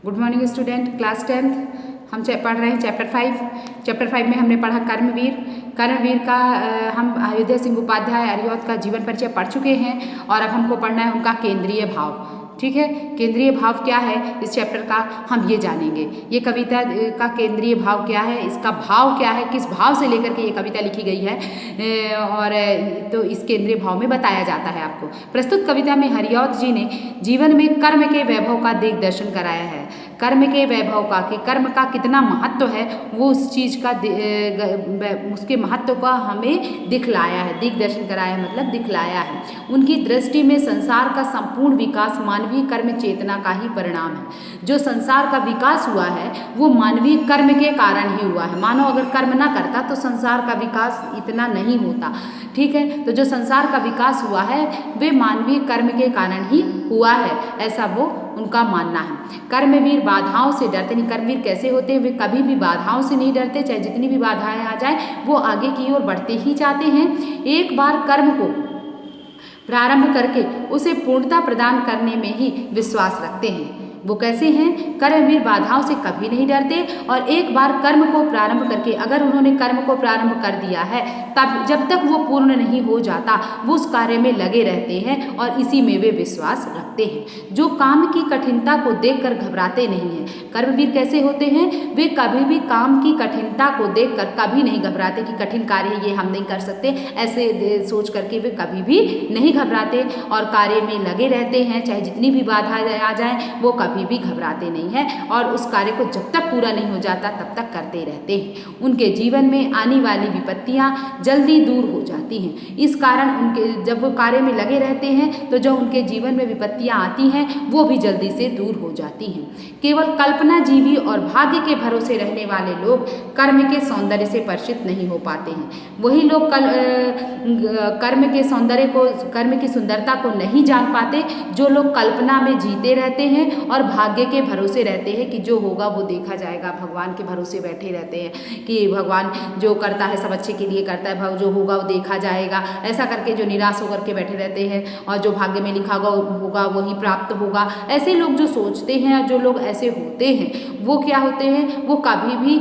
Good morning student, class 10th हम पढ़ रहे हैं चैप्टर 5 में हमने पढ़ा कर्मवीर का हम अयोध्या सिंह उपाध्याय अरिहौत का जीवन परिचय पढ़ चुके हैं और अब हमको पढ़ना है उनका केंद्रीय भाव। ठीक है, केंद्रीय भाव क्या है इस चैप्टर का हम ये जानेंगे। ये कविता का केंद्रीय भाव क्या है, इसका भाव क्या है, किस भाव से लेकर के ये कविता लिखी गई है और तो इस केंद्रीय भाव में बताया जाता है आपको। प्रस्तुत कविता में हरिऔध जी ने जीवन में कर्म के वैभव का दिग्दर्शन कराया है। कर्म के वैभव का कि कर्म का कितना महत्व है वो उस चीज़ का उसके महत्व का हमें दिखलाया है। दिग्दर्शन कराया मतलब दिखलाया है। उनकी दृष्टि में संसार का संपूर्ण विकास मानवीय कर्म चेतना का ही परिणाम है। जो संसार का विकास हुआ है वो मानवीय कर्म के कारण ही हुआ है। मानो अगर कर्म ना करता तो संसार का विकास इतना नहीं होता। ठीक है, तो जो संसार का विकास हुआ है वे मानवीय कर्म के कारण ही हुआ है, ऐसा वो उनका मानना है। कर्मवीर बाधाओं से डरते नहीं। कर्मवीर कैसे होते हैं, वे कभी भी बाधाओं से नहीं डरते, चाहे जितनी भी बाधाएं आ जाए वो आगे की ओर बढ़ते ही जाते हैं। एक बार कर्म को प्रारंभ करके उसे पूर्णता प्रदान करने में ही विश्वास रखते हैं। वो कैसे हैं, कर्मवीर बाधाओं से कभी नहीं डरते और एक बार कर्म को प्रारंभ करके अगर उन्होंने कर्म को प्रारंभ कर दिया है तब जब तक वो पूर्ण नहीं हो जाता वो उस कार्य में लगे रहते हैं और इसी में वे विश्वास रखते हैं। जो काम की कठिनता को देखकर घबराते नहीं हैं। कर्मवीर कैसे होते हैं, वे कभी भी काम की कठिनता को देखकर कभी नहीं घबराते कि कठिन कार्य है ये हम नहीं कर सकते, ऐसे सोच करके वे कभी भी नहीं घबराते और कार्य में लगे रहते हैं। चाहे जितनी भी बाधा आ जाए वो कभी भी घबराते नहीं हैं और उस कार्य को जब तक पूरा नहीं हो जाता तब तक करते रहते हैं। उनके जीवन में आने वाली विपत्तियां जल्दी दूर हो जाती हैं। इस कारण उनके जब वो कार्य में लगे रहते हैं तो जो उनके जीवन में विपत्तियां आती हैं वो भी जल्दी से दूर हो जाती हैं। केवल कल्पना जीवी और भाग्य के भरोसे रहने वाले लोग कर्म के सौंदर्य से परिचित नहीं हो पाते हैं। वही लोग कर्म के सौंदर्य को, कर्म की सुंदरता को नहीं जान पाते जो लोग कल्पना में जीते रहते हैं और भाग्य के भरोसे रहते हैं कि जो होगा वो देखा जाएगा। भगवान के भरोसे बैठे रहते हैं कि भगवान जो करता है सब अच्छे के लिए करता है, जो होगा वो देखा जाएगा, ऐसा करके जो निराश होकर के बैठे रहते हैं और जो भाग्य में लिखा होगा वही प्राप्त होगा। ऐसे लोग जो सोचते हैं और जो लोग ऐसे होते हैं वो क्या होते हैं, वो कभी भी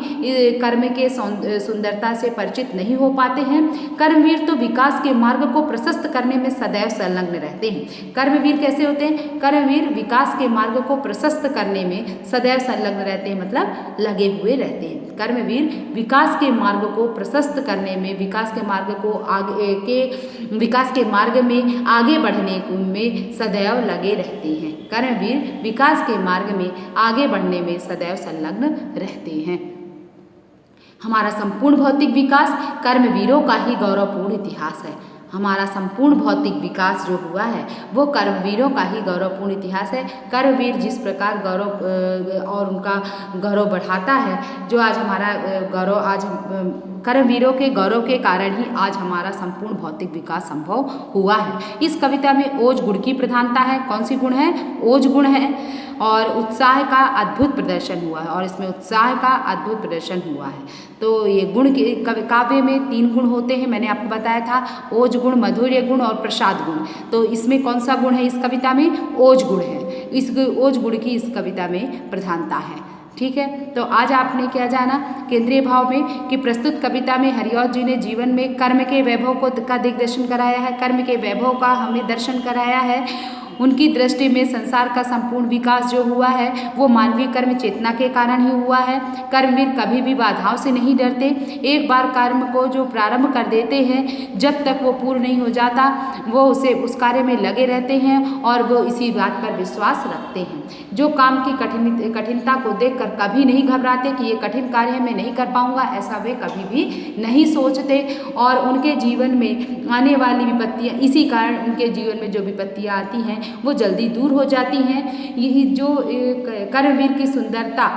कर्म के सुंदरता से परिचित नहीं हो पाते हैं। कर्मवीर तो विकास के मार्ग को प्रशस्त करने में सदैव संलग्न रहते हैं। कर्मवीर कैसे होते हैं, कर्मवीर विकास के मार्ग को प्रशस्त करने में सदैव संलग्न रहते हैं मतलब लगे हुए रहते हैं। कर्मवीर विकास के मार्ग को प्रशस्त करने में, विकास के मार्ग में आगे बढ़ने में सदैव लगे रहते हैं। कर्मवीर विकास के मार्ग में आगे बढ़ने में सदैव संलग्न रहते हैं। हमारा संपूर्ण भौतिक विकास कर्मवीरों का ही गौरवपूर्ण इतिहास है। हमारा संपूर्ण भौतिक विकास जो हुआ है वो कर्मवीरों का ही गौरवपूर्ण इतिहास है। कर्मवीर जिस प्रकार गौरव और उनका गौरव बढ़ाता है, जो आज हमारा गौरव, आज कर्मवीरों के गौरव के कारण ही आज हमारा संपूर्ण भौतिक विकास संभव हुआ है। इस कविता में ओज गुण की प्रधानता है। कौन सी गुण है, ओज गुण है और उत्साह का अद्भुत प्रदर्शन हुआ है और इसमें उत्साह का अद्भुत प्रदर्शन हुआ है। तो ये गुण के काव्य में 3 गुण होते हैं, मैंने आपको बताया था, ओज गुण, माधुर्य गुण और प्रसाद गुण। तो इसमें कौन सा गुण है इस कविता में, ओज गुण है। इस ओज गुण की इस कविता में प्रधानता है। ठीक है, तो आज आपने क्या जाना केंद्रीय भाव में कि प्रस्तुत कविता में हरिऔध जी ने जीवन में कर्म के वैभव का दिग्दर्शन कराया है। कर्म के वैभव का हमें दर्शन कराया है। उनकी दृष्टि में संसार का संपूर्ण विकास जो हुआ है वो मानवीय कर्म चेतना के कारण ही हुआ है। कर्मवीर कभी भी बाधाओं से नहीं डरते। एक बार कर्म को जो प्रारंभ कर देते हैं जब तक वो पूर्ण नहीं हो जाता वो उस कार्य में लगे रहते हैं और वो इसी बात पर विश्वास रखते हैं। जो काम की कठिनता को देखकर कभी नहीं घबराते कि ये कठिन कार्य मैं नहीं कर पाऊंगा, ऐसा वे कभी भी नहीं सोचते और उनके जीवन में आने वाली विपत्तियां, इसी कारण उनके जीवन में जो विपत्तियां आती हैं वो जल्दी दूर हो जाती हैं। यही जो कर्मवीर की सुंदरता,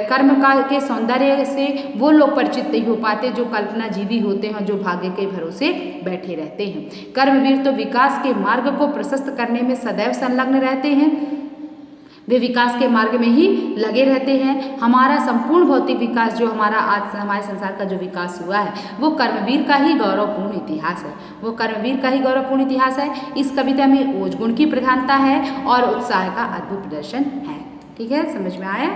कर्म के सौंदर्य से वो लोग परिचित नहीं हो पाते जो कल्पना जीवी होते हैं, जो भाग्य के भरोसे बैठे रहते हैं। कर्मवीर तो विकास के मार्ग को प्रशस्त करने में सदैव संलग्न रहते हैं। वे विकास के मार्ग में ही लगे रहते हैं। हमारा संपूर्ण भौतिक विकास जो हमारे संसार का जो विकास हुआ है वो कर्मवीर का ही गौरवपूर्ण इतिहास है। वो कर्मवीर का ही गौरवपूर्ण इतिहास है। इस कविता में ओज गुण की प्रधानता है और उत्साह का अद्भुत प्रदर्शन है। ठीक है, समझ में आया।